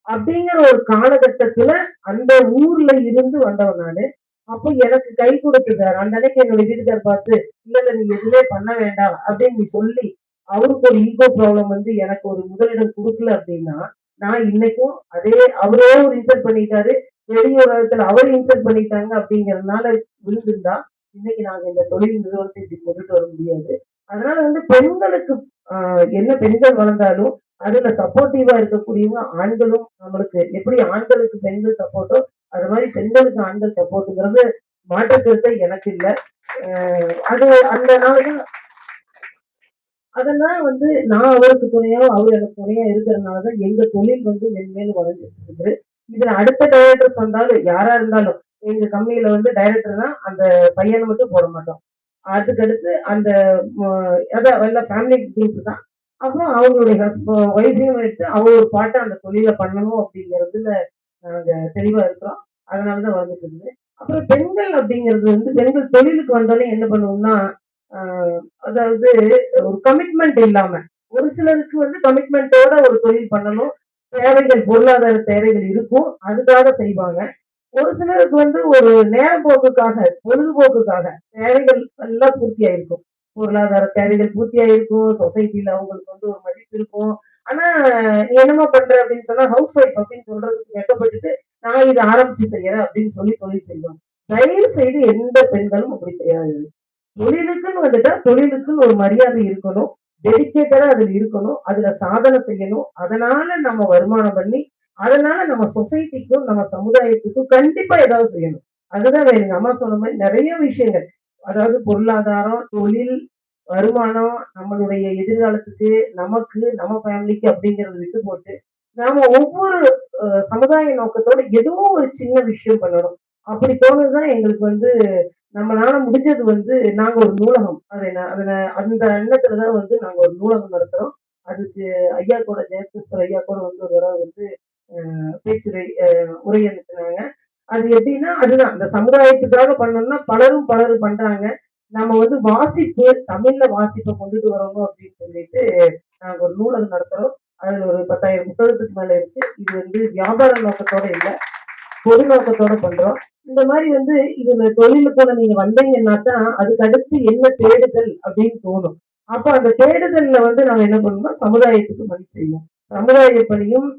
அப்படிங்கிற ஒரு காலகட்டத்துல அந்த ஊர்ல இருந்து வந்தவன் நானு. அப்போ எனக்கு கை கொடுத்துட்டாரு. அந்த அன்னைக்கு என்னுடைய வீட்டுக்கார் பார்த்து, இல்ல இல்ல நீ எதுவுமே பண்ண வேண்டாம் அப்படின்னு நீ சொல்லி அவருக்கு ஒரு ஈகோ ப்ராப்ளம் வந்து எனக்கு ஒரு முதலிடம் கொடுக்கல அப்படின்னா, நான் இன்னைக்கும் அதே அவரே ஒரு இன்சல்ட் பண்ணிட்டாரு, வெளி உலகத்துல அவர் இன்சல்ட் பண்ணிட்டாங்க அப்படிங்கறதுனால விழுந்திருந்தா இன்னைக்கு நாங்க இந்த தொழில் நிறுவனத்தை இப்படி கொண்டுட்டு வர முடியாது. அதனால வந்து பெண்களுக்கு என்ன பெண்கள் வளர்ந்தாலும் அதுல சப்போர்ட்டிவா இருக்கக்கூடியவங்க ஆண்களும், நம்மளுக்கு எப்படி ஆண்களுக்கு பெண்கள் சப்போர்ட்டோ அது மாதிரி பெண்களுக்கு ஆண்கள் சப்போர்ட்டுங்கிறது மாற்று கருத்தை எனக்கு இல்லை. அது அந்த நாள்தான் அதெல்லாம் வந்து நான் அவருக்கு துணையா அவர் எனக்கு துணையா இருக்கிறதுனாலதான் எங்க தொழில் வந்து மென்மேலும் வளர்ந்துட்டு இருக்குது. இதுல அடுத்த டைரக்டர்ஸ் வந்தாலும் யாரா இருந்தாலும் எங்க கம்பெனில வந்து டைரக்டர்னா அந்த பையனை மட்டும் போட மாட்டோம். அதுக்கடுத்து அந்த அதான் எல்லாம் ஃபேமிலி குரூப் தான். அப்புறம் அவங்களுடைய ஒய்ஃபையும் எடுத்து அவங்க ஒரு பாட்டை அந்த தொழிலை பண்ணணும் அப்படிங்கிறதுல நாங்க தெளிவா இருக்கிறோம். அதனாலதான் வளர்ந்துட்டு இருக்குது. அப்புறம் பெண்கள் அப்படிங்கிறது வந்து பெண்கள் தொழிலுக்கு வந்தோடனே என்ன பண்ணுவோம்னா, அதாவது ஒரு கமிட்மெண்ட் இல்லாம, ஒரு சிலருக்கு வந்து கமிட்மெண்டோட ஒரு தொழில் பண்ணணும். தேவைகள், பொருளாதார தேவைகள் இருக்கும். அதுக்காக செய்வாங்க. ஒரு சிலருக்கு வந்து ஒரு நேரப்போக்குக்காக, பொழுதுபோக்குக்காக தேவைகள் எல்லாம் பூர்த்தி ஆயிருக்கும். பொருளாதார தேவைகள் பூர்த்தி ஆயிருக்கும். சொசைட்டில அவங்களுக்கு வந்து ஒரு மதிப்பு இருக்கும். ஆனா நீ என்னமா பண்ற அப்படின்னு சொன்னா, ஹவுஸ் ஒய்ஃப் அப்படின்னு சொல்றதுக்கு வெட்கப்பட்டுட்டு நான் இதை ஆரம்பிச்சு செய்யறேன் அப்படின்னு சொல்லி தொழில் செய்வாங்க. தயவு செய்து எந்த பெண்களும் அப்படி செய்யாது. தொழிலுக்குன்னு வந்துட்டா தொழிலுக்குன்னு ஒரு மரியாதை இருக்கணும். டெடிகேட்டடா அதுல இருக்கணும். அதுல சாதனை செய்யணும். அதனால நம்ம வருமானம் பண்ணி, அதனால நம்ம சொசைட்டிக்கும் நம்ம சமுதாயத்துக்கும் கண்டிப்பா ஏதாவது செய்யணும். அதுதான் வேணுங்க. அம்மா சொன்ன மாதிரி நிறைய விஷயங்கள். அதாவது பொருளாதாரம், தொழில், வருமானம், நம்மளுடைய எதிர்காலத்துக்கு, நமக்கு, நம்ம ஃபேமிலிக்கு அப்படிங்கறத விட்டு போட்டு, நாம ஒவ்வொரு சமுதாய நோக்கத்தோட ஏதோ ஒரு சின்ன விஷயம் பண்ணணும். அப்படி தோணுதுதான் எங்களுக்கு வந்து நம்மளால முடிஞ்சது வந்து நாங்க ஒரு நூலகம். அந்த எண்ணத்துலதான் வந்து நாங்க ஒரு நூலகம் நடத்துறோம். அதுக்கு ஐயா கூட ஜெயகிருஷ்ணர் ஐயா கூட வந்து ஒரு தடவை வந்து பேச்சுரை உரை அனுப்பினாங்க. அது எப்படின்னா அதுதான் அந்த சமுதாயத்துக்காக பண்ணணும்னா பலரும் பண்றாங்க. நம்ம வந்து வாசிப்பு தமிழ்ல வாசிப்பை கொண்டுட்டு வரணும் அப்படின்னு சொல்லிட்டு நாங்க ஒரு நூலகம் நடத்துறோம். அதுல ஒரு 10,000 புத்தகத்துக்கு மேல இருக்கு. இது வந்து வியாபார நோக்கத்தோட இல்ல, பொது நோக்கத்தோட பண்றோம். இந்த மாதிரி வந்து இதுல தொழிலுக்குள்ள நீங்க வந்தீங்கன்னா தான் அதுக்கு அடுத்து என்ன தேடுதல் அப்படின்னு தோணும். அப்ப அந்த தேடுதல்ல வந்து நம்ம என்ன பண்ணணும்னா சமுதாயத்துக்கு பணி செய்வோம். சமுதாய பணியும்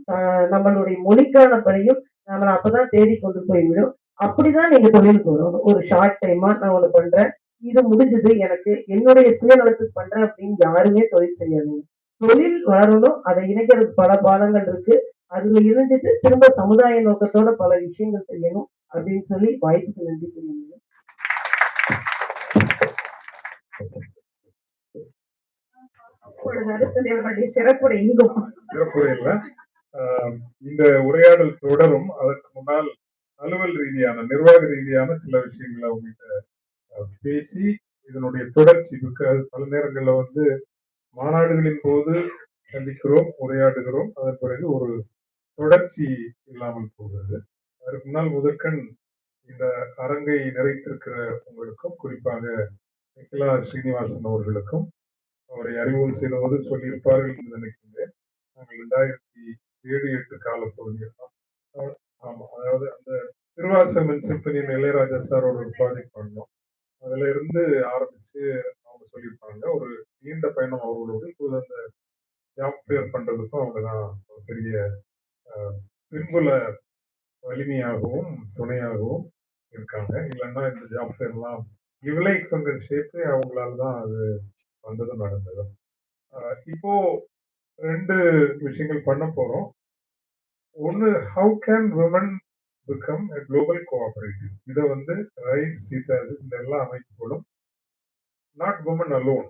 நம்மளுடைய மொழிக்கான பணியும் நம்மளை அப்பதான் தேடி கொண்டு போய்விடும். அப்படிதான் நீங்க தொழிலுக்கு வரணும். ஒரு ஷார்ட் டைமா நான் ஒண்ணு பண்றேன், இது முடிஞ்சது எனக்கு என்னுடைய சுயநலத்துக்கு பண்றேன் அப்படின்னு யாருமே தொழில் செய்யாதீங்க. தொழில் வளரணும், அதை இணைக்கிறதுக்கு பல பாலங்கள் இருக்கு. அதுல இணைஞ்சிட்டு திரும்ப சமுதாய நோக்கத்தோட பல விஷயங்கள் செய்யணும் அப்படின்னு சொல்லி வாய்ப்புக்கு நன்றி சொல்லுங்க. சிறப்புரையில இந்த உரையாடல் தொடரும். அதற்கு முன்னால் அலுவல் ரீதியான நிர்வாக ரீதியான சில விஷயங்களை அவங்ககிட்ட பேசி இதனுடைய தொடர்ச்சி பல நேரங்கள்ல வந்து மாநாடுகளின் போது சந்திக்கிறோம், உரையாடுகிறோம். அதன் பிறகு ஒரு தொடர்ச்சி இல்லாமல் போகிறது. அதற்கு முன்னால் முதற்கண் இந்த அரங்கை நிறைத்திருக்கிற உங்களுக்கும், குறிப்பாக நிகிலா ஸ்ரீனிவாசன் அவர்களுக்கும் அவரை அறிமுகம் செய்தபோது சொல்லியிருப்பார்கள் என்று நினைக்கின்றேன். நாங்கள் 2007-8 காலப்பகுதியில் தான், ஆமா, அதாவது அந்த திருவாசகன் சிம்பனியின் இளையராஜா சார் ஒரு ப்ராஜெக்ட் பண்ணோம். அதுல இருந்து ஆரம்பிச்சு அவங்க சொல்லியிருப்பாங்க. ஒரு நீண்ட பயணம் அவர்களோடு. இப்போது அந்த ஜாப் ஃபேர் பண்றதுக்கும் அவங்க தான் ஒரு பெரிய பின்புல வலிமையாகவும் துணையாகவும் இருக்காங்க. இல்லைன்னா இந்த ஜாப் ஃபேர்லாம் இவளை சேர்த்து அவங்களால தான் அது வந்ததும் நடந்ததும். இப்போ 2 விஷயங்கள் பண்ண போறோம். ஒன்னு, how can women become a global cooperative. இதை வந்து ரைஸ், சீதாசிஸ் இந்த எல்லா அமைப்புகளும் நாட் விமன் அலோன்,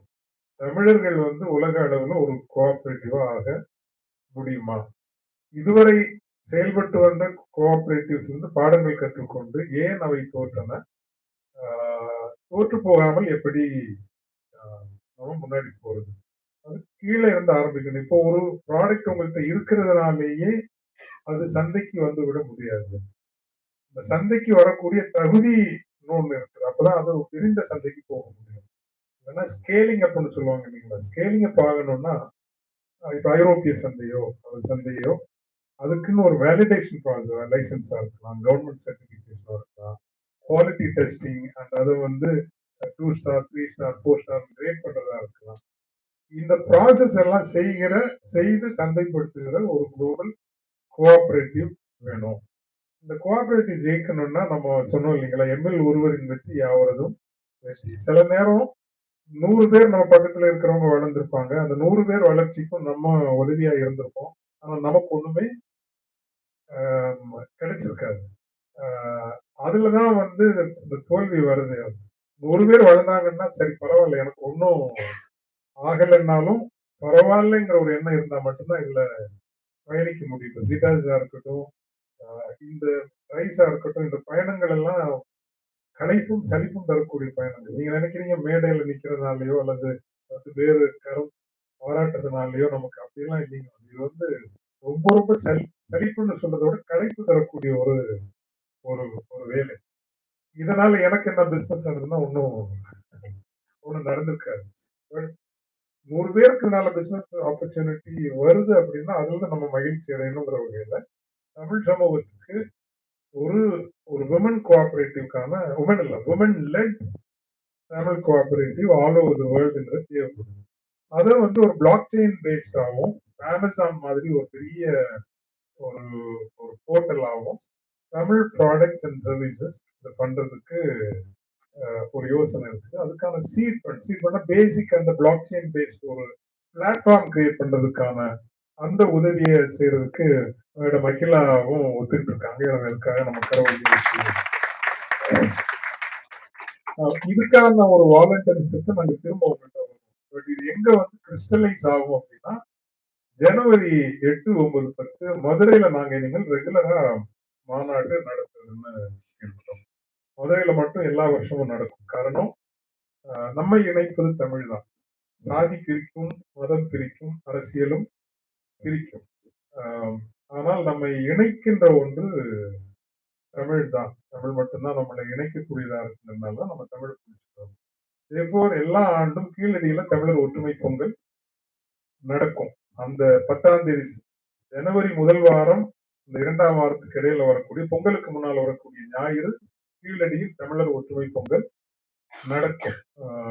தமிழர்கள் வந்து உலக அளவுல ஒரு கோஆபரேட்டிவா ஆக முடியுமா? இதுவரை செயல்பட்டு வந்த கோஆபரேட்டிவ்ஸ் வந்து பாடங்கள் கற்றுக்கொண்டு ஏன் அவை தோற்றன, தோற்று போகாமல் எப்படி நம்ம முன்னாடி போறது, அது கீழே இருந்து ஆரம்பிக்கணும். இப்போ ஒரு ப்ராடக்ட் உங்கள்கிட்ட இருக்கிறதுனாலேயே அது சந்தைக்கு வந்து விட முடியாது. இந்த சந்தைக்கு வரக்கூடிய தகுதி இன்னொன்னு இருக்குது. அப்பதான் அது விரிந்த சந்தைக்கு போக முடியும். இல்லைன்னா ஸ்கேலிங் அப்னு சொல்லுவாங்க இல்லைங்களா? ஸ்கேலிங் அப் ஆகணும்னா இப்ப ஐரோப்பிய சந்தையோ சந்தையோ அதுக்குன்னு ஒரு வேலிடேஷன் ப்ராசஸ், லைசன்ஸா இருக்கலாம், கவர்மெண்ட் சர்டிபிகேஷனா இருக்கலாம், குவாலிட்டி டெஸ்டிங் அண்ட் அதை வந்து 2 ஸ்டார் 3 ஸ்டார் 4 ஸ்டார் ரேட் பண்றதா இருக்கலாம். இந்த ப்ராசஸ் எல்லாம் செய்து சந்தைப்படுத்துகிற ஒரு குளோபல் கோஆபரேட்டிவ் வேணும். இந்த கோஆபரேட்டிவ் ஜெயிக்கணும்னா நம்ம சொன்னோம் இல்லைங்களா, எம்எல் ஒருவரின் வெற்றி யாவதும் வெற்றி. சில நேரம் 100 பேர் நம்ம பக்கத்துல இருக்கிறவங்க வளர்ந்துருப்பாங்க. அந்த 100 பேர் வளர்ச்சிக்கும் நம்ம உதவியா இருந்திருப்போம். ஆனா நமக்கு ஒண்ணுமே கிடைச்சிருக்காது. அதுலதான் வந்து இந்த தோல்வி வருது. 100 பேர் வளர்ந்தாங்கன்னா சரி பரவாயில்ல, எனக்கு ஒன்றும் ஆகலைன்னாலும் பரவாயில்லைங்கிற ஒரு எண்ணம் இருந்தா மட்டும்தான் இதுல பயணிக்க முடியும். இப்போ சீதாஜா இருக்கட்டும், இந்த ரைஸா இருக்கட்டும், இந்த பயணங்கள் எல்லாம் களைப்பும் சலிப்பும் தரக்கூடிய பயணங்கள். நீங்க நினைக்கிறீங்க மேடையில நிக்கிறதுனாலயோ அல்லது வேறு கரம் பாராட்டுறதுனாலயோ நமக்கு அப்படியெல்லாம் இல்லைங்க. இது வந்து ரொம்ப ரொம்ப சலிப்புன்னு சொல்றதை விட களைப்பு தரக்கூடிய ஒரு ஒரு ஒரு வேலை. இதனால எனக்கு என்ன பிசினஸ் ஆகுதுன்னா ஒன்றும் நடந்திருக்காது. 100 பேருக்கு நல்ல பிசினஸ் ஆப்பர்ச்சுனிட்டி வருது அப்படின்னா அதுல நம்ம மகிழ்ச்சி அடையணுங்கிற வகையில தமிழ் சமூகத்துக்கு ஒரு ஒரு விமன் கோஆபரேட்டிவ்கான women led Tamil cooperative all over the வேர்ல்டுன்றது தேவைப்படுது. அதை வந்து ஒரு பிளாக் செயின் பேஸ்டாகவும் அமேசான் மாதிரி ஒரு பெரிய ஒரு ஒரு போர்ட்டலாகவும் தமிழ் ப்ராடக்ட்ஸ் அண்ட் சர்வீசஸ் இதை பண்றதுக்கு ஒரு யோசனை இருக்குது. அதுக்கான சீட் பண்ண பேசிக் அந்த பிளாக் செயின் பேஸ்ட் ஒரு பிளாட்ஃபார்ம் கிரியேட் பண்றதுக்கான அந்த உதவியை செய்யறதுக்கு மேடம் அகிலாவும் ஒத்துட்டு இருக்காங்க. அதுக்காக நம்ம கடவுள் இதுக்கான ஒரு வாலண்டியரிசத்தை நாங்க திரும்ப வரும். பட் இது எங்க வந்து கிறிஸ்டலைஸ் ஆகும் அப்படின்னா ஜனவரி 8, 9, 10 மதுரையில நாங்க இனிமேல் ரெகுலரா மாநாடு நடத்துறதுன்னு இருக்கோம். மதுரையில மட்டும் எல்லா வருஷமும் நடக்கும். காரணம் நம்மை இணைப்பது தமிழ் தான். சாதி பிரிக்கும், மதம் பிரிக்கும், அரசியலும் பிரிக்கும். ஆனால் நம்மை இணைக்கின்ற ஒன்று தமிழ் தான். தமிழ் மட்டும்தான் நம்மளை இணைக்கக்கூடியதா இருக்கிறதுனால தான் நம்ம தமிழ் பிடிச்சிட்டோம். இதேபோல் எல்லா ஆண்டும் கீழடியில தமிழர் ஒற்றுமை பொங்கல் நடக்கும். அந்த 10ஆம் தேதி ஜனவரி முதல் வாரம், இந்த 2ஆம் வாரத்துக்கு இடையில வரக்கூடிய பொங்கலுக்கு முன்னால் வரக்கூடிய ஞாயிறு கீழடியில் தமிழர் ஒற்றுமை பொங்கல் நடக்கும்.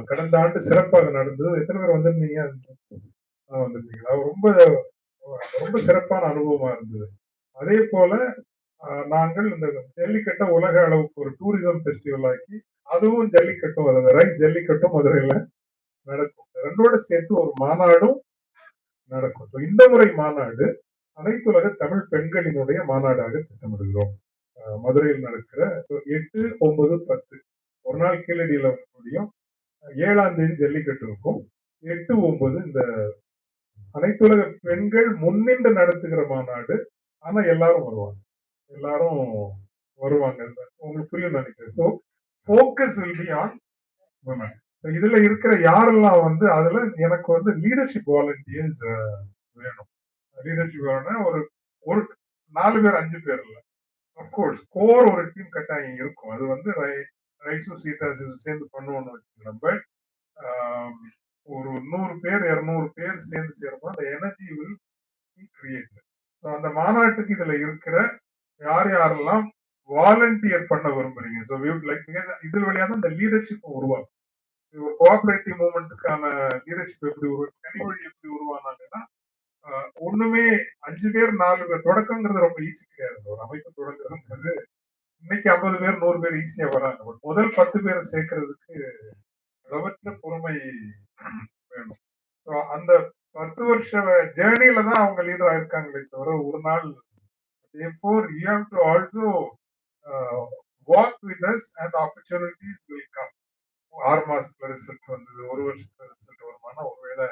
கடந்த ஆண்டு சிறப்பாக நடந்தது. எத்தனை பேர் வந்திருந்தீங்க? வந்திருந்தீங்களா? ரொம்ப ரொம்ப சிறப்பான அனுபவமா இருந்தது. அதே போல நாங்கள் இந்த ஜல்லிக்கட்டை உலக அளவுக்கு ஒரு டூரிசம் பெஸ்டிவல் ஆக்கி, அதுவும் ஜல்லிக்கட்டும் வருது. ரைஸ் ஜல்லிக்கட்டும் மதுரையில நடக்கும். ரெண்டோட சேர்த்து ஒரு மாநாடும் நடக்கும். இந்த முறை மாநாடு அனைத்துலக தமிழ் பெண்களினுடைய மாநாடாக திட்டமிடுகிறோம். மதுரையில் நடக்கிற 8, 9, 10 ஒரு நாள் கீழடியில முடியும். 7ஆம் தேதி ஜல்லிக்கட்டு இருக்கும். 8, 9 இந்த அனைத்துலக பெண்கள் முன்னின்று நடத்துகிற மாநாடு. ஆனா எல்லாரும் வருவாங்க. உங்களுக்கு புரியும் நினைக்கிறேன். So focus will be on women. இதுல இருக்கிற யாரெல்லாம் அதுல எனக்கு லீடர்ஷிப் வாலண்டியர்ஸ் வேணும். லீடர்ஷிப் வேணும்னா ஒரு 4 பேர் 5 பேர் இல்லை. அப்கோர்ஸ் கோர் ஒரு டீம் கட்டாயம் இருக்கும். அது ரைஸும் சீதாஸும் சேர்ந்து பண்ணுவோம்னு வச்சுக்கலாம். பட் ஒரு 100 பேர் 200 பேர் சேர்ந்து சேரும்போது அந்த எனர்ஜி வில் கிரியேட். ஸோ அந்த மாநாட்டுக்கு இதுல இருக்கிற யாரெல்லாம் வாலண்டியர் பண்ண விரும்புறீங்க, ஸோ இது வழியா தான் இந்த லீடர்ஷிப் உருவாகும். கோஆபரேட்டிவ் மூவ்மெண்ட்டுக்கான லீடர்ஷிப் எப்படி கனிமொழி எப்படி உருவானாங்கன்னா, ஒண்ணுமே 5 பேர் 4 பேர் தொடக்கங்கிறது ரொம்ப ஈஸி கிடையாது. ஒரு அமைப்பு தொடங்குறதுங்கிறது இன்னைக்கு 50 பேர் 100 பேர் ஈஸியா வராங்க. பட் முதல் 10 பேரை சேர்க்கறதுக்கு அளவற்ற பொறுமை வேணும். அந்த 10 வருஷ ஜேர்னில தான் அவங்க லீடர் ஆயிருக்காங்களே தவிர ஒரு நாள். Therefore, you have to also walk with us and opportunities will come. 6 மாசத்துல ரிசல்ட் வந்தது, 1 வருஷத்துல ரிசல்ட் வருமானா ஒருவேளை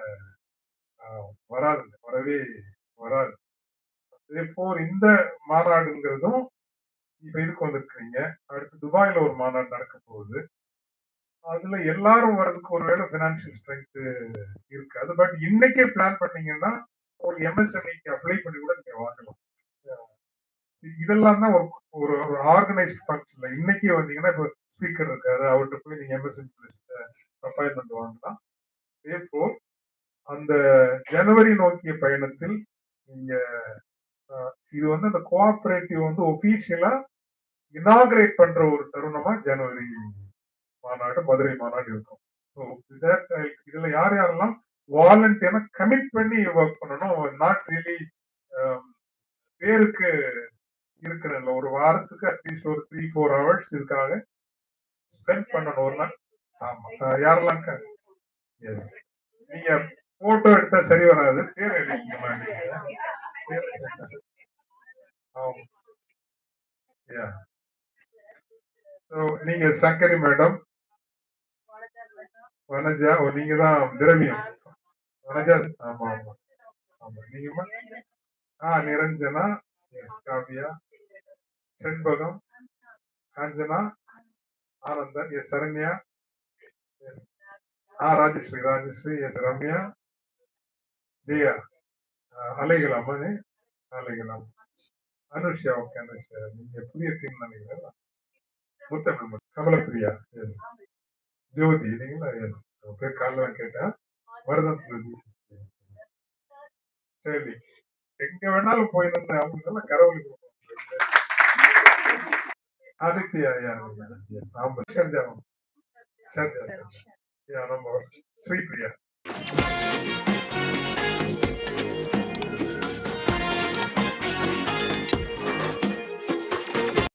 வரவே வராது. Therefore, இந்த மாநாடுங்கிறதும் இப்ப இதுக்கு வந்திருக்கிறீங்க. அடுத்து துபாயில ஒரு மாநாடு நடக்க போகுது. அதுல எல்லாரும் வர்றதுக்கு ஒருவேளை பினான்சியல் ஸ்ட்ரென்த் இருக்காது. பட் இன்னைக்கே பிளான் பண்ணீங்கன்னா ஒரு எம்எஸ்எம்இக்கு அப்ளை பண்ணி கூட நீங்க வாங்கலாம். இதெல்லாம் தான் ஒரு ஆர்கனைஸ்ட் ஃபங்க்ஷன்ல இன்னைக்கே வந்தீங்கன்னா, இப்போ ஸ்பீக்கர் இருக்காரு, அவர்கிட்ட போய் நீங்க எம்எஸ்எம்இ அப்பாயின்மெண்ட் வாங்கலாம். அதேபோல் அந்த ஜனவரி நோக்கிய பயணத்தில் நீங்க இது அந்த கோஆபரேட்டிவ் ஒபிஷியலா இனாகிரேட் பண்ற ஒரு தருணமா ஜனவரி மாநாடு, மதுரை மாநாடு இருக்கும். இதுல யாரெல்லாம் வாலண்டியரா கமிட் பண்ணி ஒர்க் பண்ணணும், நாட் ரியலி பேருக்கு இருக்கிற ஒரு வாரத்துக்கு அட்லீஸ்ட் ஒரு 3-4 ஹவர்ஸ் இதுக்காக ஸ்பெண்ட் பண்ணணும் ஒரு நாள். ஆமா, யாரெல்லாம் எஸ் நீங்க போட்டோ எடுத்தா சரி வராது, பேர் எழுதிக்கணும். நீங்க சங்கரி மேடம், வனஜா, நீங்க தான் திரவியம் வனஜா. ஆமா ஆமா ஆமா. நீங்க Niranjana, yes Kavya, Shenbagam, Kanchana, Anandan, yes Saranya, yes Rajashree, yes Ramya, Jaya, அலைகளாம் அனுஷா. ஓகே அனுஷா, நீங்க புதிய டீம் நினைக்கிறேன். முத்தமிழ், கமலப்பிரியா, எஸ் ஜோதி, இல்லைங்களா? எஸ் பேர் காலைல கேட்டேன். மருதம் ஜோதி. சரி, எங்க வேணாலும் போயிருந்த அவங்களுக்கெல்லாம் கரவலுக்கு ஆதித்யா, சாம்பல், சர்ஜா, நம்ம ஸ்ரீபிரியா.